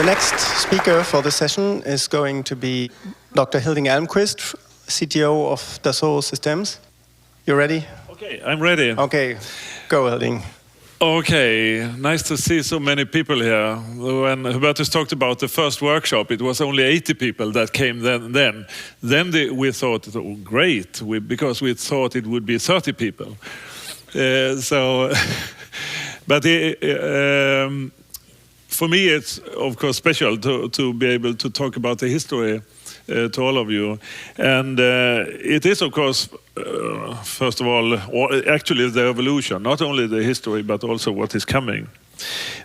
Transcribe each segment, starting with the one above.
The next speaker for the session is going to be Dr. Hilding Elmqvist, CTO of Dassault Systems. You ready? Okay, I'm ready. Okay, go Hilding. Okay, nice to see so many people here. When Hubertus talked about the first workshop, it was only 80 people that came then. We thought, oh, great, because we thought it would be 30 people. But for me, it's of course special to be able to talk about the history to all of you. And it is, of course, first of all, actually the evolution, not only the history, but also what is coming.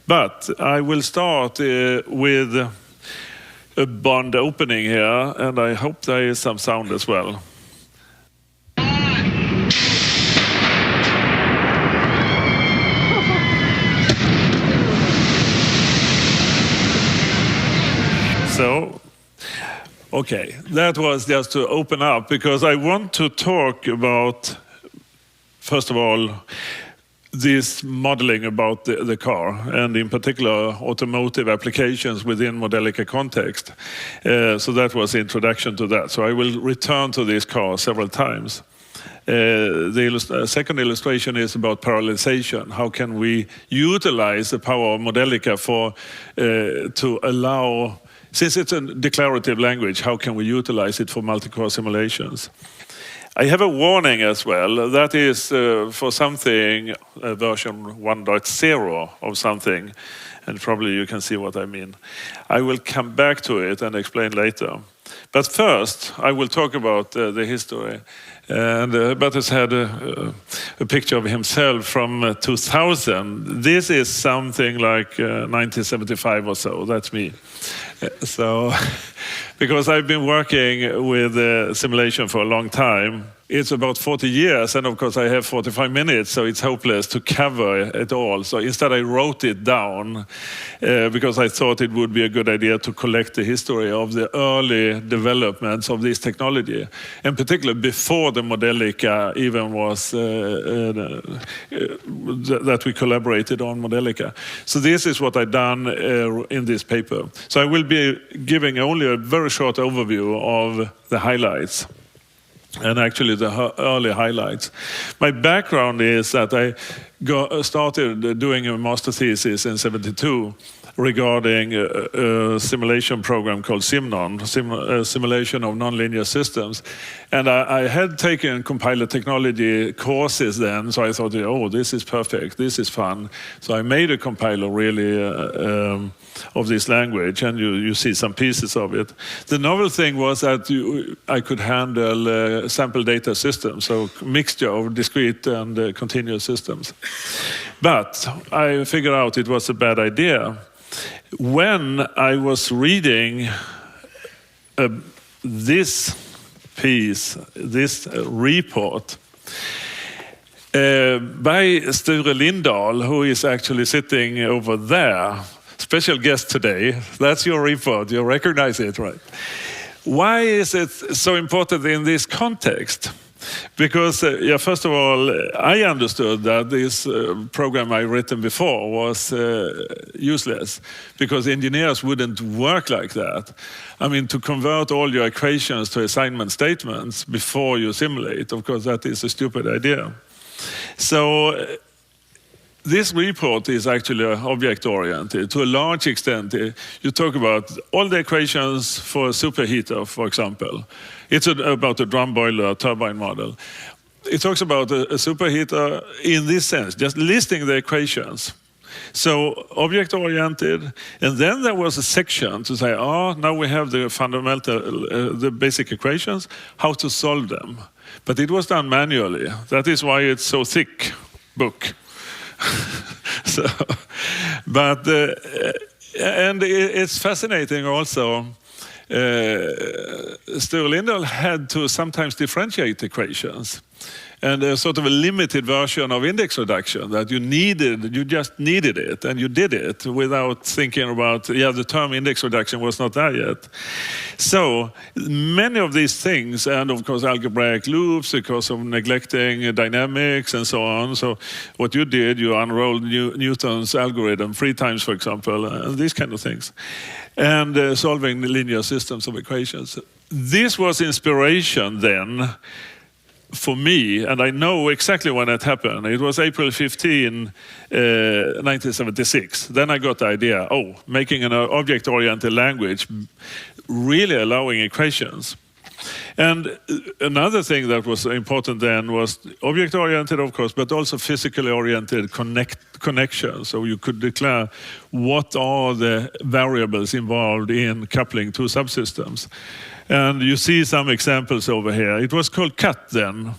But I will start with a bond opening here, and I hope there is some sound as well. So, okay, that was just to open up, because I want to talk about, first of all, this modeling about the car, and in particular automotive applications within Modelica context. So that was the introduction to that. So I will return to this car several times. The second illustration is about parallelization. How can we utilize the power of Modelica to allow, since it's a declarative language, how can we utilize it for multi-core simulations? I have a warning as well. That is for something, version 1.0 of something, and probably you can see what I mean. I will come back to it and explain later. But first, I will talk about the history. And Hubertus had a picture of himself from 2000. This is something like 1975 or so. That's me. So, because I've been working with simulation for a long time, it's about 40 years, and of course I have 45 minutes, so it's hopeless to cover it all. So instead I wrote it down because I thought it would be a good idea to collect the history of the early developments of this technology, in particular before the Modelica even was that we collaborated on Modelica. So this is what I've done in this paper. So I will be giving only a very short overview of the highlights, and actually the early highlights. My background is that I started doing a master thesis in '72 regarding a simulation program called Simnon, simulation of nonlinear systems. And I had taken compiler technology courses then, so I thought, oh, this is perfect, this is fun. So I made a compiler really of this language, and you see some pieces of it. The novel thing was that I could handle sample data systems, so mixture of discrete and continuous systems. But I figured out it was a bad idea. When I was reading this piece, this report, by Sture Lindahl, who is actually sitting over there, special guest today. That's your report, you recognize it, right? Why is it so important in this context? Because, first of all, I understood that this program I written before was useless, because engineers wouldn't work like that. I mean, to convert all your equations to assignment statements before you simulate, of course, that is a stupid idea. So this report is actually object-oriented. To a large extent, you talk about all the equations for a superheater, for example. It's about a drum boiler turbine model. It talks about a superheater in this sense, just listing the equations. So object-oriented, and then there was a section to say, now we have the fundamental, the basic equations, how to solve them. But it was done manually. That is why it's so thick book. And it's fascinating also. Sture Lindahl had to sometimes differentiate equations. and a sort of a limited version of index reduction that you just needed it, and you did it without thinking about, the term index reduction was not there yet. So many of these things, and of course algebraic loops because of neglecting dynamics and so on. So what you did, you unrolled Newton's algorithm 3 times, for example, and these kind of things, and solving linear systems of equations. This was inspiration then for me, and I know exactly when it happened. It was April 15, 1976. Then I got the idea, making an object-oriented language, really allowing equations. And another thing that was important then was object-oriented, of course, but also physically oriented connections. So you could declare what are the variables involved in coupling two subsystems. And you see some examples over here. It was called cut then.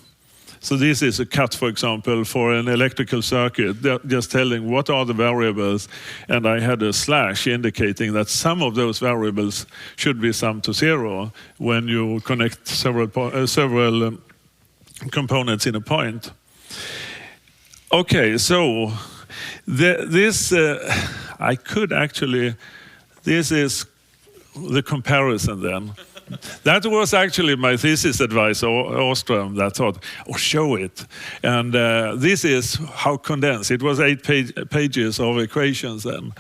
So this is a cut, for example, for an electrical circuit, just telling what are the variables. And I had a slash indicating that some of those variables should be summed to 0 when you connect several components in a point. Okay, so this is the comparison then. That was actually my thesis advisor, Åström, that thought, show it. And this is how condensed. It was 8 pages of equations then,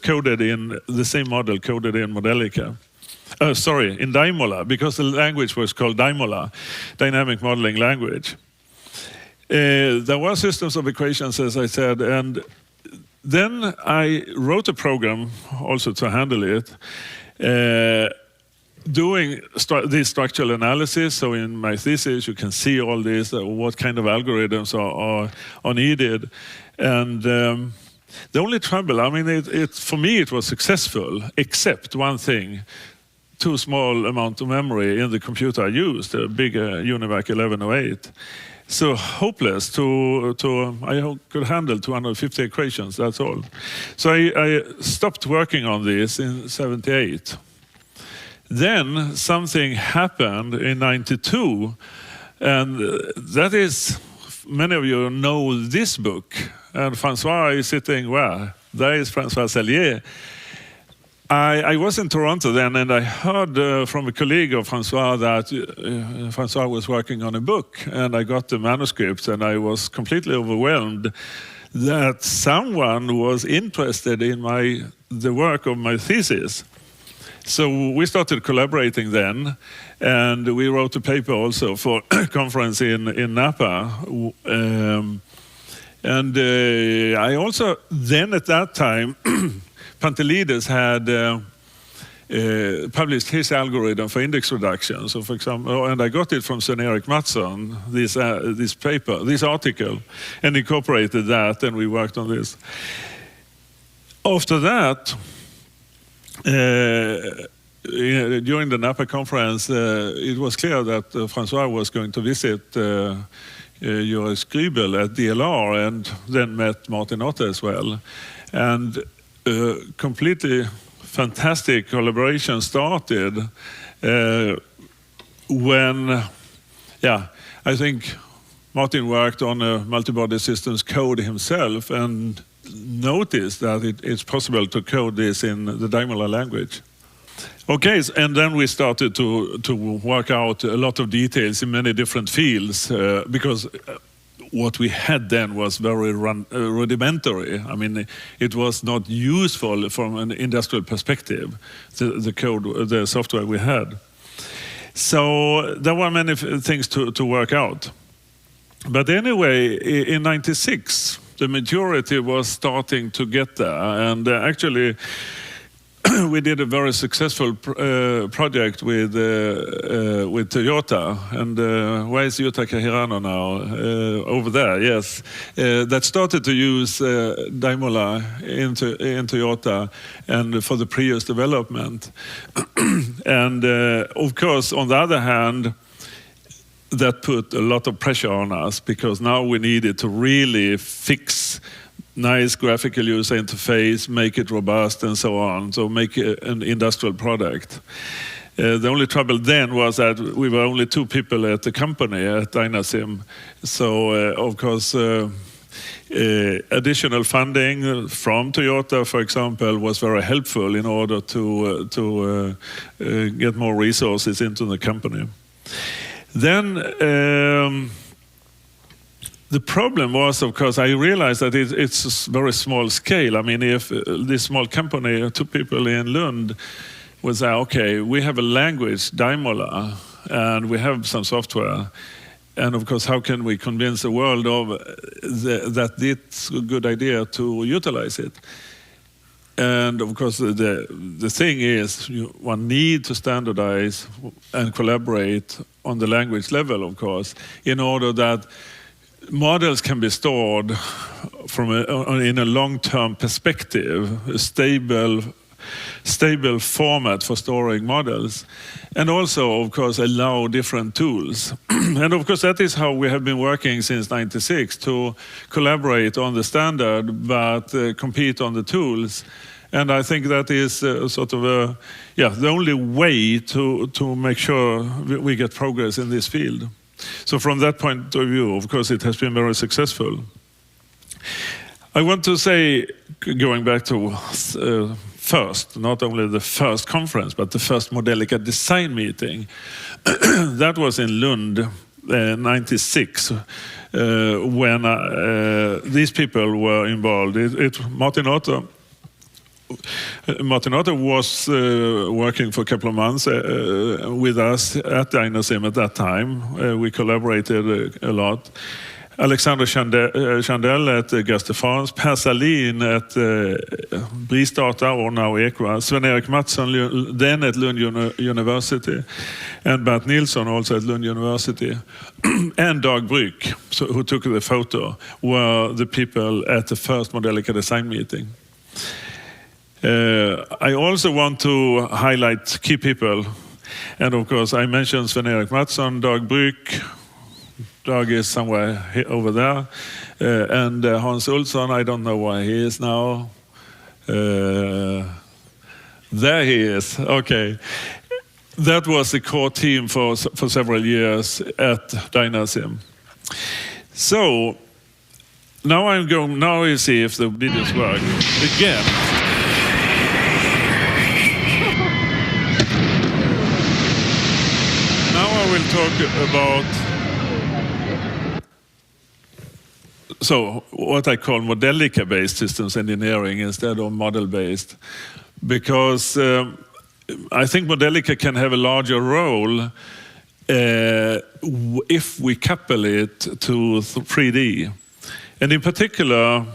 coded in the same model, coded in Modelica. In Daimola, because the language was called Daimola, Dynamic Modeling Language. There were systems of equations, as I said, and then I wrote a program also to handle it, doing this structural analysis. So in my thesis, you can see all this, what kind of algorithms are needed. And the only trouble, for me, it was successful, except one thing. Too small amount of memory in the computer I used, a big Univac 1108. So hopeless I could handle 250 equations, that's all. So I stopped working on this in 78. Then something happened in 92, and that is, many of you know this book, and François is sitting where? There is François Sellier. I was in Toronto then, and I heard from a colleague of François that François was working on a book, and I got the manuscript, and I was completely overwhelmed that someone was interested in the work of my thesis. So we started collaborating then, and we wrote a paper also for a conference in Napa. I also, then at that time, Pantelides had published his algorithm for index reduction. So for example, and I got it from Sven-Erik Mattsson, this paper, this article, and incorporated that, and we worked on this. After that, during the Napa conference, it was clear that François was going to visit Joris Grübel at DLR, and then met Martin Otte as well. And completely fantastic collaboration started when, I think Martin worked on a multi-body systems code himself and noticed that it's possible to code this in the Daimola language. Okay, and then we started to work out a lot of details in many different fields because what we had then was very rudimentary. It was not useful from an industrial perspective, the code, the software we had. So there were many things to work out. But anyway, in 96, the majority was starting to get there. And actually, we did a very successful project with Toyota, and where is Yutaka Hirano now? Over there, yes. That started to use Daimola in Toyota and for the Prius development. And of course, on the other hand, that put a lot of pressure on us because now we needed to really fix nice graphical user interface, make it robust and so on, so make an industrial product. The only trouble then was that we were only 2 people at the company at Dynasim. So, of course, additional funding from Toyota, for example, was very helpful in order to get more resources into the company. Then the problem was, of course, I realized that it's a very small scale. I mean, if this small company, 2 people in Lund, would say, okay, we have a language, Daimola, and we have some software. And of course, how can we convince the world of that it's a good idea to utilize it? And of course, the thing is, one need to standardize and collaborate on the language level, of course, in order that models can be stored in a long-term perspective, a stable format for storing models, and also, of course, allow different tools. And of course, that is how we have been working since '96, to collaborate on the standard, but compete on the tools. And I think that is sort of the only way to make sure we get progress in this field. So from that point of view, of course, it has been very successful. I want to say, going back to first, not only the first conference, but the first Modelica design meeting. That was in Lund, '96, when these people were involved. Martin Otter was working for a couple of months with us at Dynasim at that time. We collaborated a lot. Alexander Chandel at Gastefans, Per Salin at Brisdata, or now Equa, Sven-Erik Mattsson then at Lund University, and Bert Nilsson also at Lund University, and Dag Brück, who took the photo, were the people at the first Modelica design meeting. I also want to highlight key people, and of course I mentioned Sven-Erik Mattsson, Dag Brück. Dag is somewhere over there, and Hans Olsson, I don't know where he is now. There he is, okay. That was the core team for several years at Dynasim. So, now we see if the videos work again. Now I will talk about what I call Modelica-based systems engineering instead of model-based, because I think Modelica can have a larger role if we couple it to 3D. And in particular,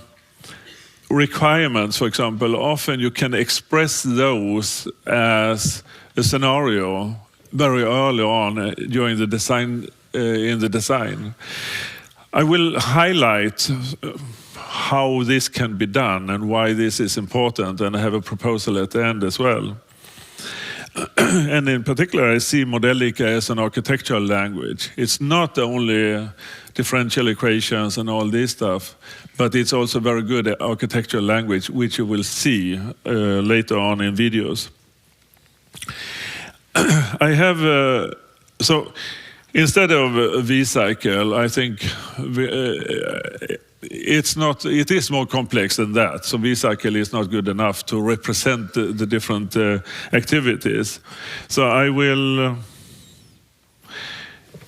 requirements, for example, often you can express those as a scenario very early on during the design, in the design. I will highlight how this can be done and why this is important, and I have a proposal at the end as well. And in particular, I see Modelica as an architectural language. It's not only differential equations and all this stuff, but it's also very good architectural language, which you will see later on in videos. I have instead of a V-cycle, I think it is more complex than that. So V-cycle is not good enough to represent the different activities. So I will,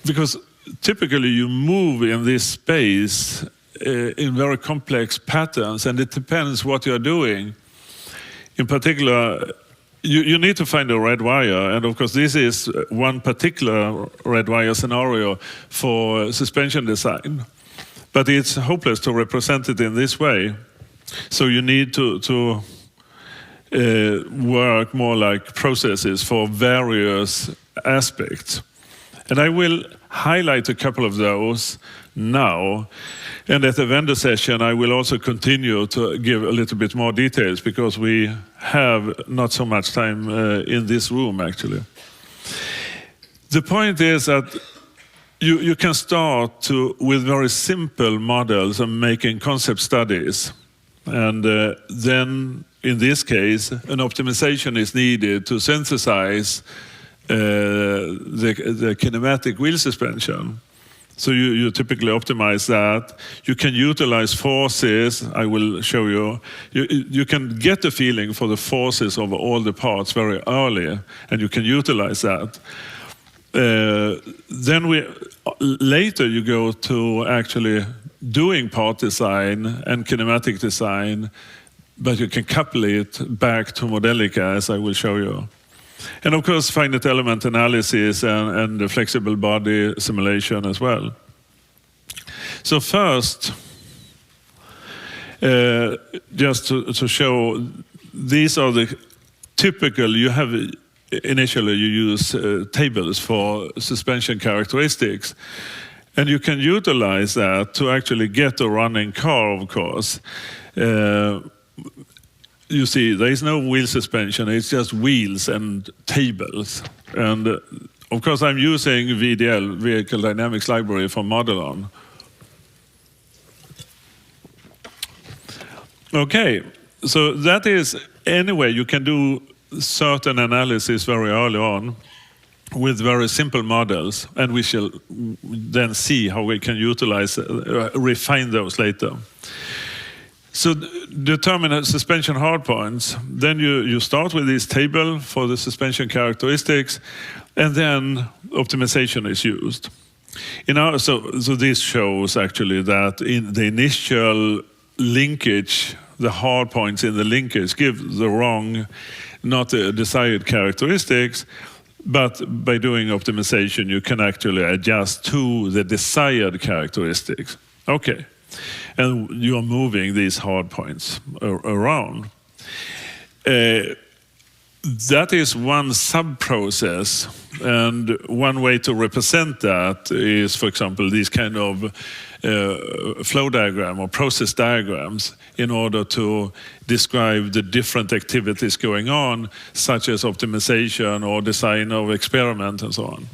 because typically you move in this space in very complex patterns, and it depends what you're doing. In particular, you need to find a red wire, and of course this is one particular red wire scenario for suspension design, but it's hopeless to represent it in this way. So you need to work more like processes for various aspects. And I will highlight a couple of those now. And at the vendor session, I will also continue to give a little bit more details, because we have not so much time in this room, actually. The point is that you can start with very simple models and making concept studies. And then, in this case, an optimization is needed to synthesize the kinematic wheel suspension. So you typically optimize that. You can utilize forces. I will show you. You can get a feeling for the forces of all the parts very early, and you can utilize that. Then later you go to actually doing part design and kinematic design, but you can couple it back to Modelica, as I will show you. And of course, finite element analysis and the flexible body simulation as well. So first, just to show, these are the typical, initially you use tables for suspension characteristics. And you can utilize that to actually get a running car, of course. You see, there is no wheel suspension, it's just wheels and tables. And of course, I'm using VDL, Vehicle Dynamics Library from Modelon. Okay, so that is, anyway, you can do certain analysis very early on with very simple models, and we shall then see how we can utilize, refine those later. So determine suspension hardpoints. Then you start with this table for the suspension characteristics, and then optimization is used. So this shows actually that in the initial linkage, the hardpoints in the linkage give the wrong, not the desired characteristics, but by doing optimization, you can actually adjust to the desired characteristics. Okay. And you are moving these hard points around. That is one sub-process, and one way to represent that is, for example, these kind of flow diagram or process diagrams in order to describe the different activities going on, such as optimization or design of experiment and so on.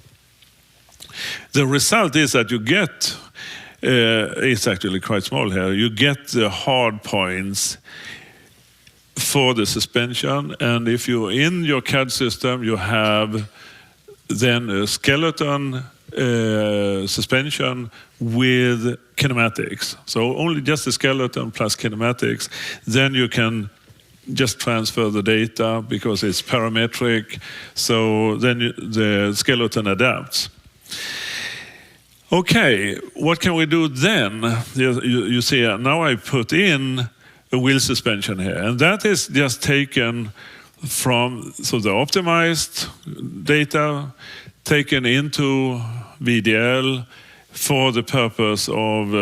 The result is that you get it's actually quite small here. You get the hard points for the suspension, and if you're in your CAD system, you have then a skeleton suspension with kinematics. So only just the skeleton plus kinematics. Then you can just transfer the data because it's parametric. So then the skeleton adapts. Okay, what can we do then? You see, now I put in a wheel suspension here, and that is just taken from, so the optimized data taken into VDL for the purpose of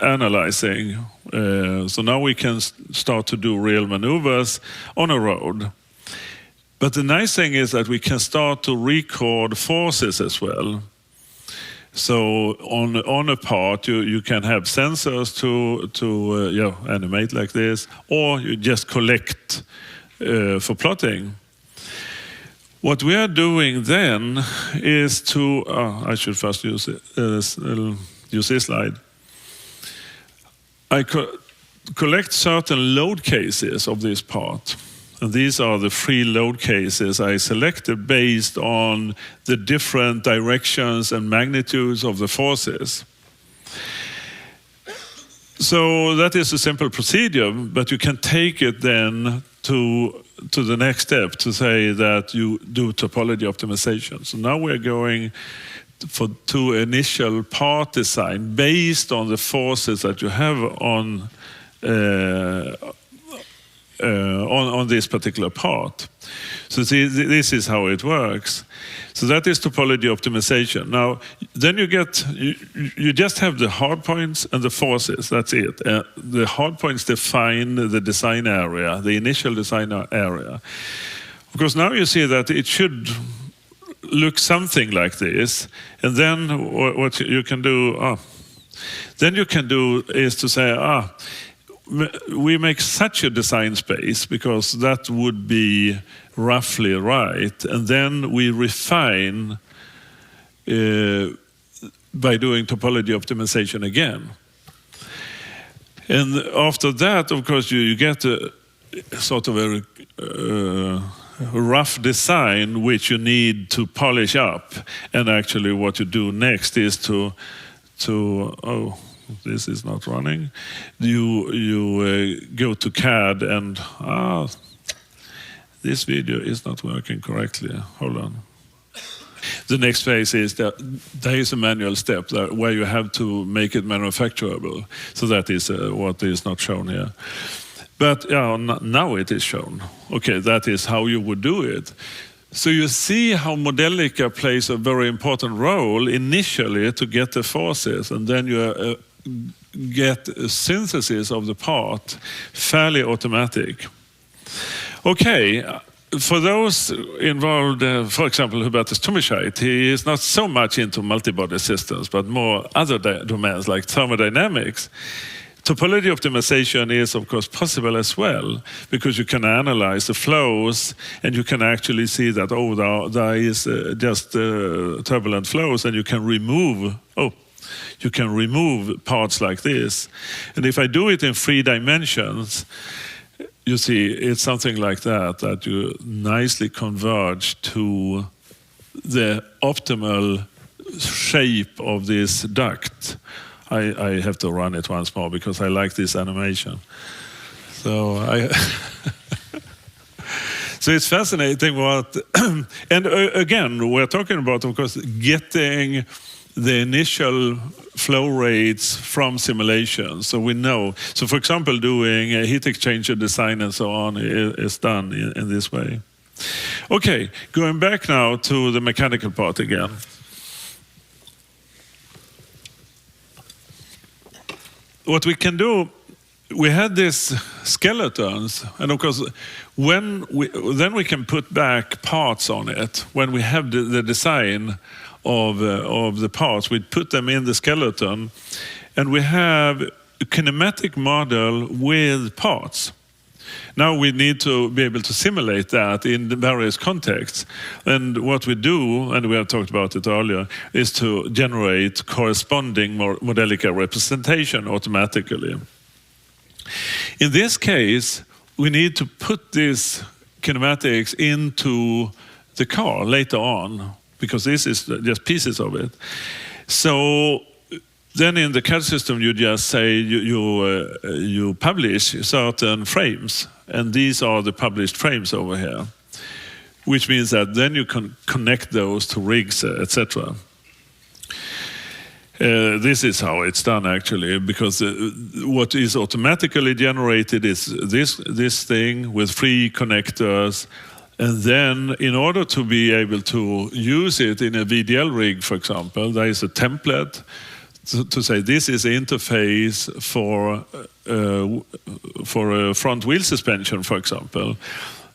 analyzing. So now we can start to do real maneuvers on a road. But the nice thing is that we can start to record forces as well. So on a part, you can have sensors to animate like this, or you just collect for plotting. What we are doing then is to, I should first use this slide. I collect certain load cases of this part. And these are the free load cases I selected based on the different directions and magnitudes of the forces. So that is a simple procedure, but you can take it then to the next step to say that you do topology optimization. So now we're going to initial part design based on the forces that you have on this particular part. So see, this is how it works. So that is topology optimization. Now, then you just have the hard points and the forces. That's it. The hard points define the design area, the initial design area. Of course, now you see that it should look something like this. And then what you can do, is to say, we make such a design space because that would be roughly right, and then we refine by doing topology optimization again. And after that, of course, you get a sort of a rough design which you need to polish up, and actually what you do next is to oh, this is not running. You go to CAD and this video is not working correctly. Hold on. The next phase is that there is a manual step where you have to make it manufacturable. So that is what is not shown here. But now it is shown. Okay, that is how you would do it. So you see how Modelica plays a very important role initially to get the forces, and then you get a synthesis of the part fairly automatic. Okay. For those involved, for example, Hubertus Tomischeit, he is not so much into multi-body systems, but more other domains like thermodynamics. Topology optimization is, of course, possible as well, because you can analyze the flows, and you can actually see that, there is just turbulent flows, and you can remove parts like this. And if I do it in 3 dimensions, you see, it's something like that you nicely converge to the optimal shape of this duct. I have to run it once more because I like this animation. So so it's fascinating what, and again, we're talking about, of course, getting the initial flow rates from simulations, so we know. So for example, doing a heat exchanger design and so on is done in this way. Okay, going back now to the mechanical part again. What we can do, we had these skeletons, and of course, then we can put back parts on it. When we have the design of the parts, we put them in the skeleton, and we have a kinematic model with parts. Now we need to be able to simulate that in the various contexts. And what we do, and we have talked about it earlier, is to generate corresponding Modelica representation automatically. In this case, we need to put these kinematics into the car later on, because this is just pieces of it. So then in the CAD system, you just say you publish certain frames, and these are the published frames over here, which means that then you can connect those to rigs, etc. This is how it's done actually, because what is automatically generated is this thing with 3 connectors. And then, in order to be able to use it in a VDL rig, for example, there is a template to say this is the interface for a front wheel suspension, for example.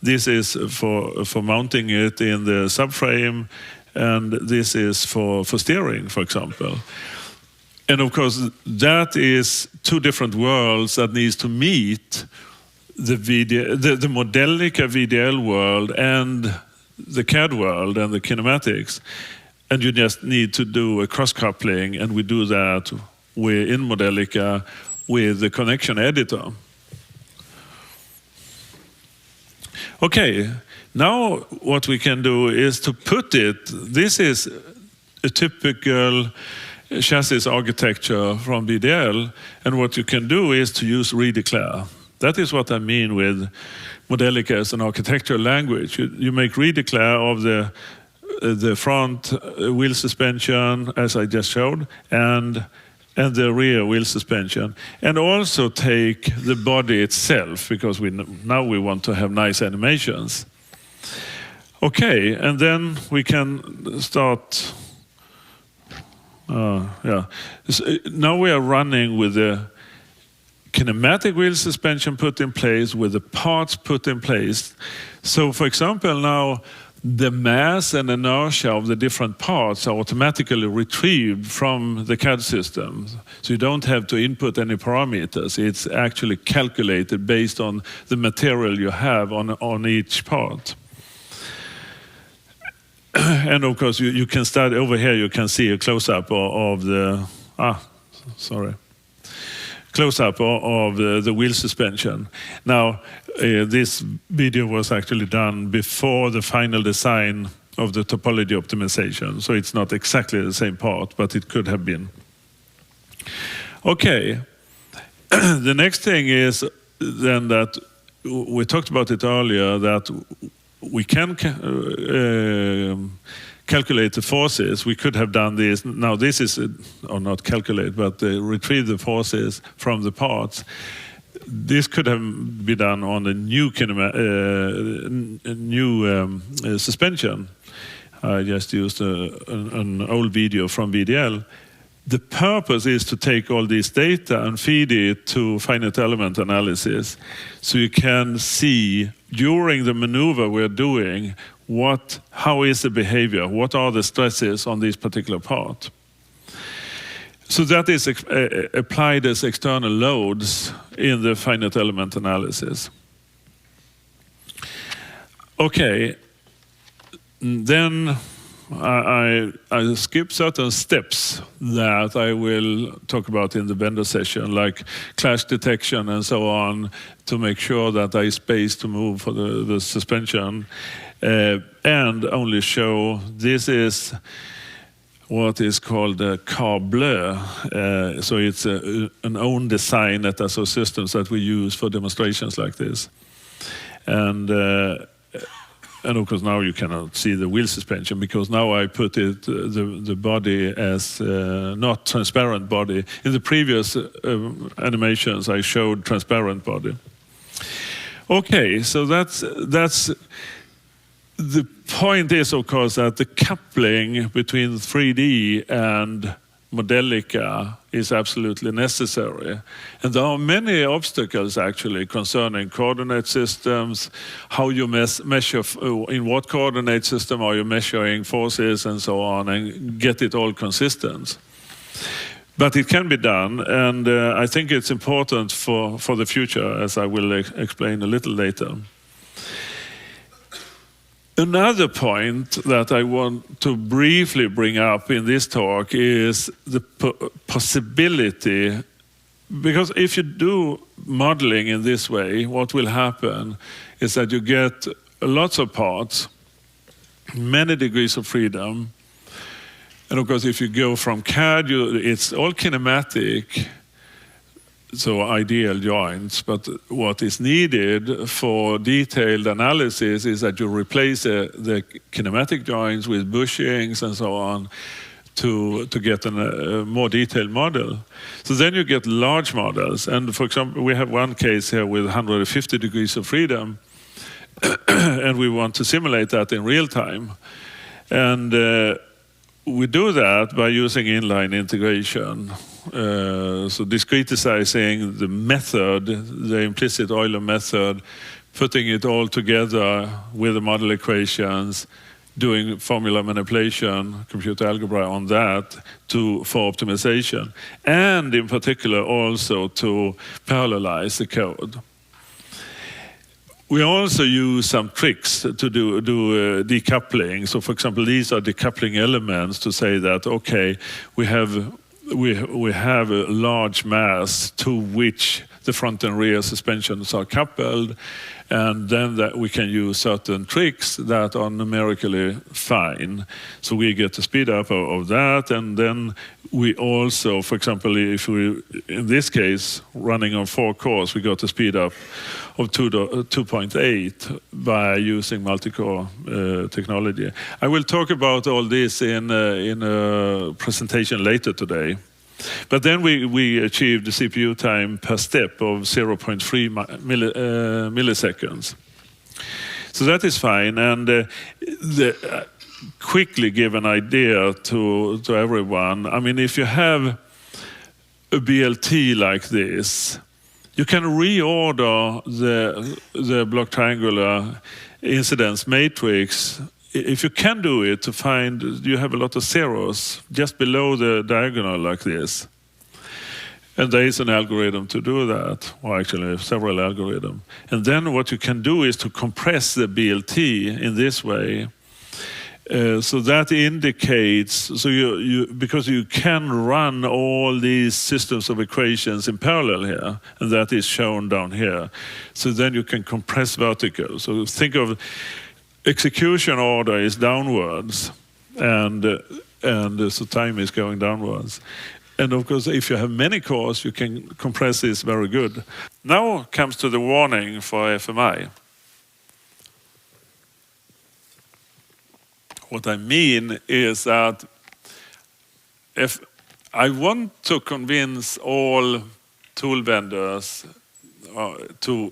This is for mounting it in the subframe, and this is for steering, for example. And of course, that is 2 different worlds that needs to meet the Modelica VDL world and the CAD world and the kinematics, and you just need to do a cross-coupling, and we do that in Modelica with the connection editor. Okay, now what we can do is to put it, this is a typical chassis architecture from VDL, and what you can do is to use redeclare. That is what I mean with Modelica as an architectural language. You make redeclare of the front wheel suspension, as I just showed, and the rear wheel suspension, and also take the body itself, because now we want to have nice animations. Okay, and then we can start. So now we are running with the kinematic wheel suspension put in place, with the parts put in place. So for example, now the mass and inertia of the different parts are automatically retrieved from the CAD system. So you don't have to input any parameters. It's actually calculated based on the material you have on each part. And of course, you can start over here, you can see a close-up of the, close-up of the wheel suspension. Now, this video was actually done before the final design of the topology optimization, so it's not exactly the same part, but it could have been. Okay, the next thing is then that we talked about it earlier, that we can calculate the forces. We could have done this. Now this is, or not calculate, but retrieve the forces from the parts. This could have been done on a new suspension. I just used an old video from VDL. The purpose is to take all this data and feed it to finite element analysis, so you can see during the maneuver we're doing how is the behavior, what are the stresses on this particular part. So that is applied as external loads in the finite element analysis. Okay, then I skip certain steps that I will talk about in the vendor session, like clash detection and so on, to make sure that there is space to move for the suspension, and only show this is what is called a car blur. So it's an own design at Dassault Systems that we use for demonstrations like this. And of course now you cannot see the wheel suspension, because now I put the body as not transparent body. In the previous animations I showed transparent body. Okay, so that's the point is, of course, that the coupling between 3D and Modelica is absolutely necessary. And there are many obstacles actually concerning coordinate systems, how you measure, in what coordinate system are you measuring forces and so on, and get it all consistent. But it can be done, and I think it's important for the future, as I will explain a little later. Another point that I want to briefly bring up in this talk is the possibility, because if you do modeling in this way, what will happen is that you get lots of parts, many degrees of freedom, and of course if you go from CAD, it's all kinematic, so ideal joints, but what is needed for detailed analysis is that you replace the kinematic joints with bushings and so on to get a more detailed model. So then you get large models, and for example we have one case here with 150 degrees of freedom and we want to simulate that in real time, and we do that by using inline integration. So discretizing the method, the implicit Euler method, putting it all together with the model equations, doing formula manipulation, computer algebra on that for optimization, and in particular also to parallelize the code. We also use some tricks to do decoupling. So for example, these are decoupling elements to say that, okay, we have a large mass to which the front and rear suspensions are coupled, and then that we can use certain tricks that are numerically fine. So we get the speed up of that, and then we also, for example, if we, in this case, running on 4 cores, we got a speed up of 2.8 by using multi-core technology. I will talk about all this in a presentation later today. But then we achieved the CPU time per step of 0.3 milliseconds. So that is fine, and quickly give an idea to everyone. I mean, if you have a BLT like this, you can reorder the block triangular incidence matrix. If you can do it, to find you have a lot of zeros just below the diagonal like this. And there is an algorithm to do that, or actually several algorithms. And then what you can do is to compress the BLT in this way So that indicates, so because you can run all these systems of equations in parallel here, and that is shown down here. So then you can compress vertical. So think of execution order is downwards, and so time is going downwards. And of course, if you have many cores, you can compress this very good. Now comes to the warning for FMI. What I mean is that if I want to convince all tool vendors to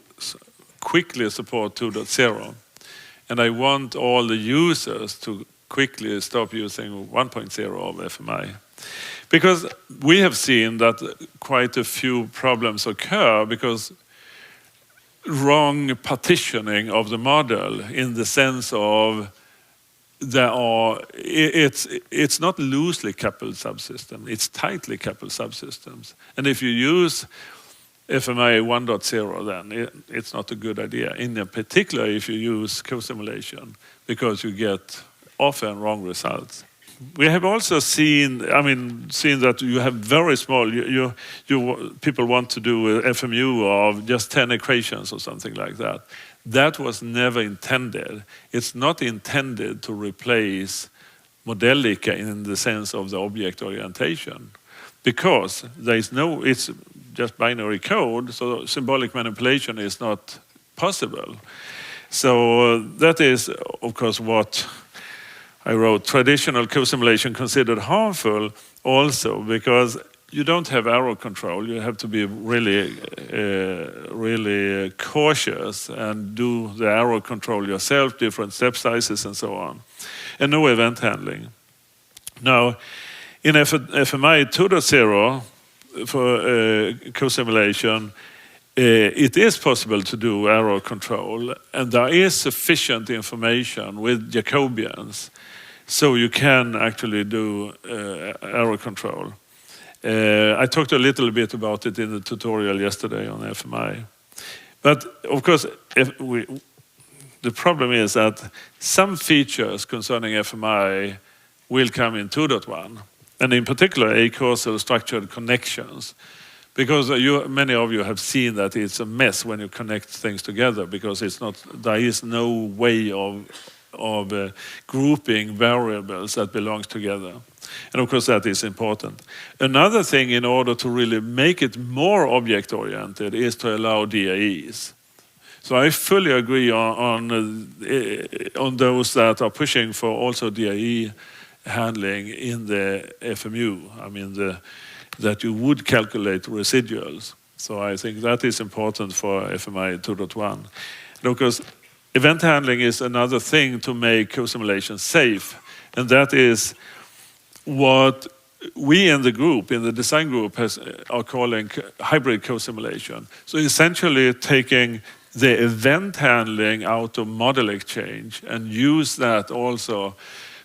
quickly support 2.0, and I want all the users to quickly stop using 1.0 of FMI, because we have seen that quite a few problems occur because wrong partitioning of the model, in the sense of it's not loosely coupled subsystems, it's tightly coupled subsystems. And if you use FMI 1.0, then it's not a good idea, in particular if you use co-simulation, because you get often wrong results. We have also seen that you have very small, people want to do an FMU of just 10 equations or something like that. That was never intended. It's not intended to replace Modelica in the sense of the object orientation, because there is it's just binary code, so symbolic manipulation is not possible. So that is, of course, what I wrote. Traditional co-simulation considered harmful also, because you don't have error control. You have to be really cautious and do the error control yourself, different step sizes and so on. And no event handling. Now, in FMI 2.0 for co-simulation, it is possible to do error control, and there is sufficient information with Jacobians, so you can actually do error control. I talked a little bit about it in the tutorial yesterday on FMI. But of course, the problem is that some features concerning FMI will come in 2.1, and in particular acausal structured connections, because many of you have seen that it's a mess when you connect things together, because there is no way of grouping variables that belongs together. And of course that is important. Another thing, in order to really make it more object-oriented, is to allow DAEs. So I fully agree on those that are pushing for also DAE handling in the FMU. I mean, that you would calculate residuals. So I think that is important for FMI 2.1. And of course, event handling is another thing to make co-simulation safe. And that is what we in the group, in the design group, are calling hybrid co-simulation. So essentially taking the event handling out of model exchange and use that also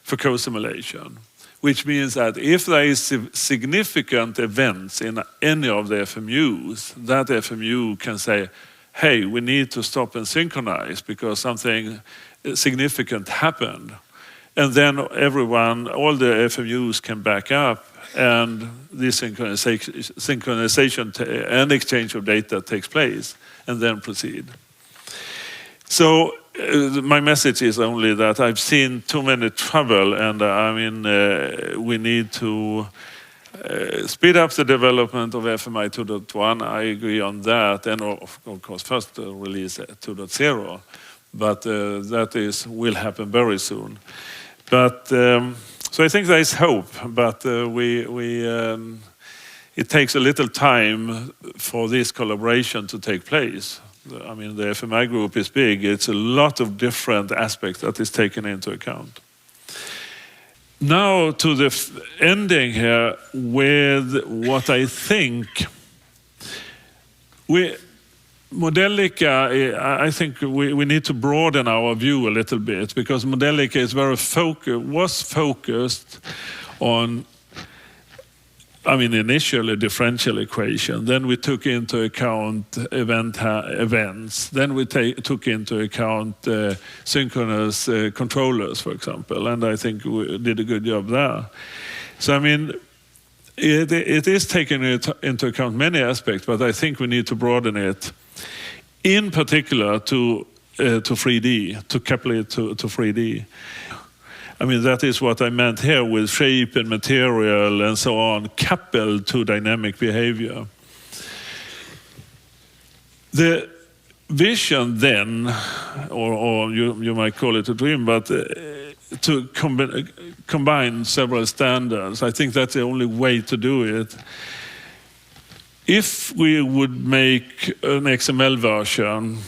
for co-simulation, which means that if there is significant events in any of the FMUs, that FMU can say, hey, we need to stop and synchronize because something significant happened. And then all the FMUs can back up, and this synchronization and exchange of data takes place, and then proceed. So my message is only that I've seen too many trouble, and we need to speed up the development of FMI 2.1. I agree on that, and of course first release 2.0, but that will happen very soon. But so I think there is hope, but it takes a little time for this collaboration to take place. I mean, the FMI group is big. It's a lot of different aspects that is taken into account. Now to the ending here with what I think. Modelica, I think we need to broaden our view a little bit, because Modelica is was focused on initially differential equation. Then we took into account events. Then we took into account synchronous controllers, for example. And I think we did a good job there. So, it is taking into account many aspects, but I think we need to broaden it, in particular to 3D, to couple it to 3D. That is what I meant here with shape and material and so on, coupled to dynamic behavior. The vision then, or you might call it a dream, but to combine several standards, I think that's the only way to do it. If we would make an XML version,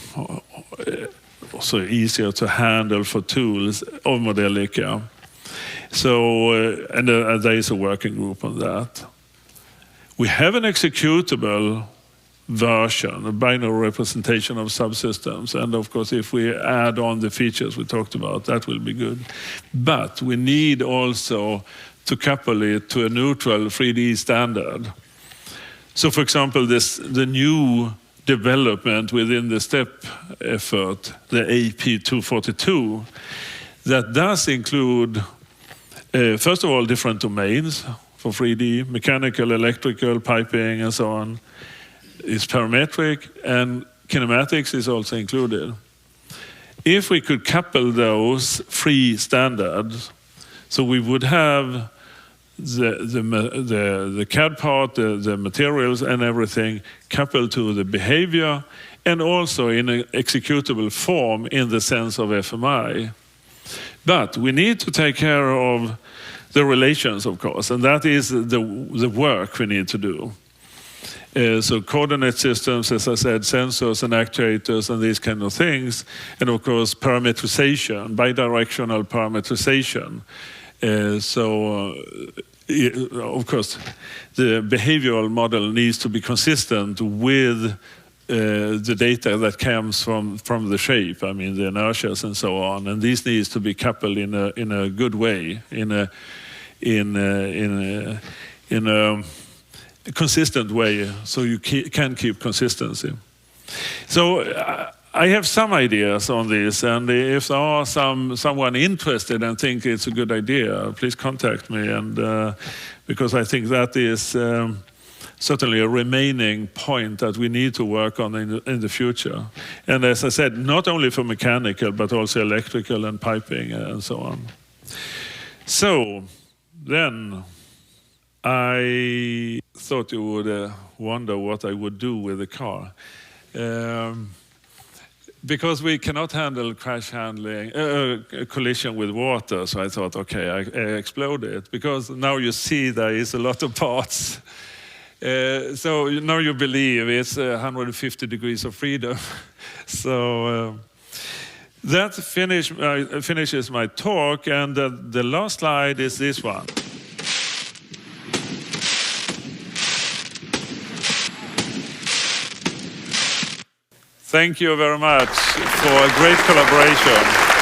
also easier to handle for tools of Modelica. So, and there is a working group on that. We have an executable version, a binary representation of subsystems. And of course, if we add on the features we talked about, that will be good. But we need also to couple it to a neutral 3D standard. So for example, the new development within the STEP effort, the AP242, that does include, first of all, different domains for 3D, mechanical, electrical, piping, and so on. It's parametric, and kinematics is also included. If we could couple those three standards, so we would have the CAD part, the materials and everything coupled to the behavior, and also in an executable form in the sense of FMI. But we need to take care of the relations, of course, and that is the work we need to do. So coordinate systems, as I said, sensors and actuators and these kind of things, and of course parametrization, bidirectional parametrization. Of course, the behavioral model needs to be consistent with the data that comes from the shape. The inertias and so on, and these needs to be coupled in a good way, in a consistent way, so you can keep consistency. So I have some ideas on this, and if there are someone interested and think it's a good idea, please contact me, and because I think that is certainly a remaining point that we need to work on in the future. And as I said, not only for mechanical, but also electrical and piping and so on. So then I thought you would wonder what I would do with the car. Because we cannot handle crash handling, collision with water, so I thought, okay, I explode it. Because now you see there is a lot of parts. So now you believe it's 150 degrees of freedom. So that finishes my talk, and the last slide is this one. Thank you very much for a great collaboration.